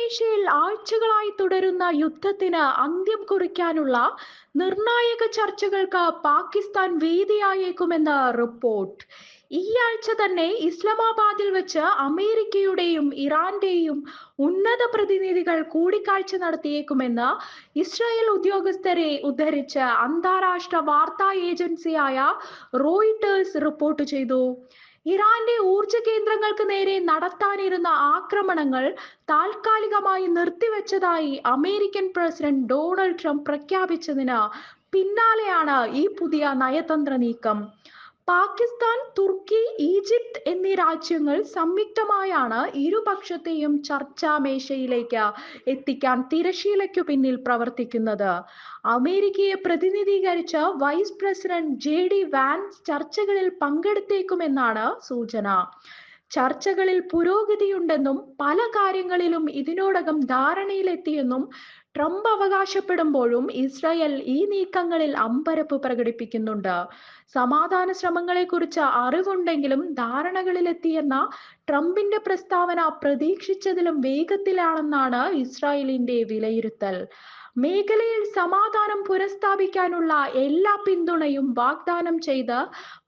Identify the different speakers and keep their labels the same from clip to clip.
Speaker 1: പശ്ചിമേഷ്യയിൽ ആഴ്ചകളായി തുടരുന്ന യുദ്ധത്തിന് അന്ത്യം കുറിക്കാനുള്ള നിർണായക ചർച്ചകൾക്ക് പാകിസ്ഥാൻ വേദിയായേക്കുമെന്ന് റിപ്പോർട്ട്. ഈ ആഴ്ച തന്നെ ഇസ്ലാമാബാദിൽ വെച്ച് അമേരിക്കയുടെയും ഇറാന്റെയും ഉന്നത പ്രതിനിധികൾ കൂടിക്കാഴ്ച നടത്തിയേക്കുമെന്ന് ഇസ്രായേൽ ഉദ്യോഗസ്ഥരെ ഉദ്ധരിച്ച് അന്താരാഷ്ട്ര വാർത്താ ഏജൻസിയായ റോയിട്ടേഴ്സ് റിപ്പോർട്ട് ചെയ്തു. ഇറാന്റെ ഊർജ കേന്ദ്രങ്ങൾക്ക് നേരെ നടത്താനിരുന്ന ആക്രമണങ്ങൾ താൽക്കാലികമായി നിർത്തിവെച്ചതായി അമേരിക്കൻ പ്രസിഡന്റ് ഡൊണാൾഡ് ട്രംപ് പ്രഖ്യാപിച്ചതിന് പിന്നാലെയാണ് ഈ പുതിയ നയതന്ത്ര നീക്കം. പാകിസ്ഥാൻ, തുർക്കി, ഈജിപ്ത് എന്നീ രാജ്യങ്ങൾ സംയുക്തമായാണ് ഇരുപക്ഷത്തെയും ചർച്ചാ മേശയിലേക്ക് എത്തിക്കാൻ തിരശീലയ്ക്കു പിന്നിൽ പ്രവർത്തിക്കുന്നത്. അമേരിക്കയെ പ്രതിനിധീകരിച്ച് വൈസ് പ്രസിഡന്റ് JD വാൻസ് ചർച്ചകളിൽ പങ്കെടുത്തേക്കുമെന്നാണ് സൂചന. ചർച്ചകളിൽ പുരോഗതിയുണ്ടെന്നും പല കാര്യങ്ങളിലും ഇതിനോടകം ധാരണയിലെത്തിയെന്നും ട്രംപ് അവകാശപ്പെടുമ്പോഴും ഇസ്രായേൽ ഈ നീക്കങ്ങളിൽ അമ്പരപ്പ് പ്രകടിപ്പിക്കുന്നുണ്ട്. സമാധാന ശ്രമങ്ങളെക്കുറിച്ച് അറിവുണ്ടെങ്കിലും ധാരണകളിലെത്തിയെന്ന ട്രംപിന്റെ പ്രസ്താവന പ്രതീക്ഷിച്ചതിലും വേഗത്തിലാണെന്നാണ് ഇസ്രായേലിന്റെ വിലയിരുത്തൽ. മേഖലയിൽ സമാധാനം പുനഃസ്ഥാപിക്കാനുള്ള എല്ലാ പിന്തുണയും വാഗ്ദാനം ചെയ്ത്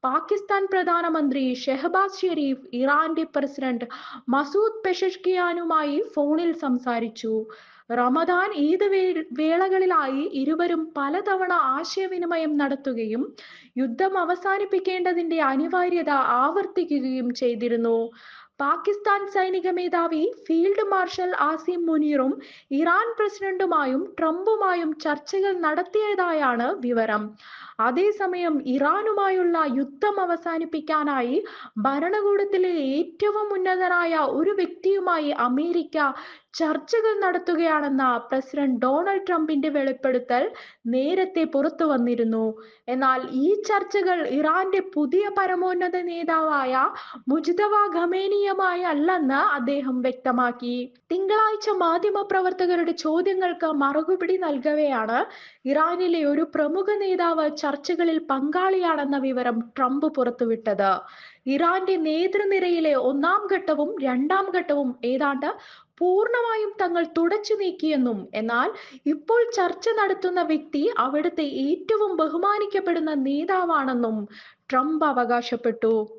Speaker 1: പാകിസ്ഥാൻ പ്രധാനമന്ത്രി ഷെഹബാസ് ഷെരീഫ് ഇറാന്റെ പ്രസിഡന്റ് മസൂദ് പെഷഷ്കിയാനുമായി ഫോണിൽ സംസാരിച്ചു. റമദാൻ, ഈദ് വേളകളിലായി ഇരുവരും പലതവണ ആശയവിനിമയം നടത്തുകയും യുദ്ധം അവസാനിപ്പിക്കേണ്ടതിന്റെ അനിവാര്യത ആവർത്തിക്കുകയും ചെയ്തിരുന്നു. പാകിസ്ഥാൻ സൈനിക മേധാവി ഫീൽഡ് മാർഷൽ ആസിം മുനീറും ഇറാൻ പ്രസിഡന്റുമായും ട്രംപുമായും ചർച്ചകൾ നടത്തിയതായാണ് വിവരം. അതേസമയം ഇറാനുമായുള്ള യുദ്ധം അവസാനിപ്പിക്കാനായി ഭരണകൂടത്തിലെ ഏറ്റവും ഉന്നതനായ ഒരു വ്യക്തിയുമായി അമേരിക്ക ചർച്ചകൾ നടത്തുകയാണെന്ന പ്രസിഡന്റ് ഡൊണാൾഡ് ട്രംപിന്റെ വെളിപ്പെടുത്തൽ നേരത്തെ പുറത്തു വന്നിരുന്നു. എന്നാൽ ഈ ചർച്ചകൾ ഇറാന്റെ പുതിയ പരമോന്നത നേതാവായ മുജ്തബ ഖമേനിയുമായി അല്ലെന്ന് അദ്ദേഹം വ്യക്തമാക്കി. തിങ്കളാഴ്ച മാധ്യമപ്രവർത്തകരുടെ ചോദ്യങ്ങൾക്ക് മറുപടി നൽകവെയാണ് ഇറാനിലെ ഒരു പ്രമുഖ നേതാവ് ചർച്ചകളിൽ പങ്കാളിയാണെന്ന വിവരം ട്രംപ് പുറത്തുവിട്ടത്. ഇറാന്റെ നേതൃനിരയിലെ ഒന്നാം ഘട്ടവും രണ്ടാം ഘട്ടവും ഏതാണ്ട് പൂർണ്ണമായും തങ്ങൾ തുടച്ചു നീക്കിയെന്നും എന്നാൽ ഇപ്പോൾ ചർച്ച നടത്തുന്ന വ്യക്തി അവിടുത്തെ ഏറ്റവും ബഹുമാനിക്കപ്പെടുന്ന നേതാവാണെന്നും ട്രംപ് അവകാശപ്പെട്ടു.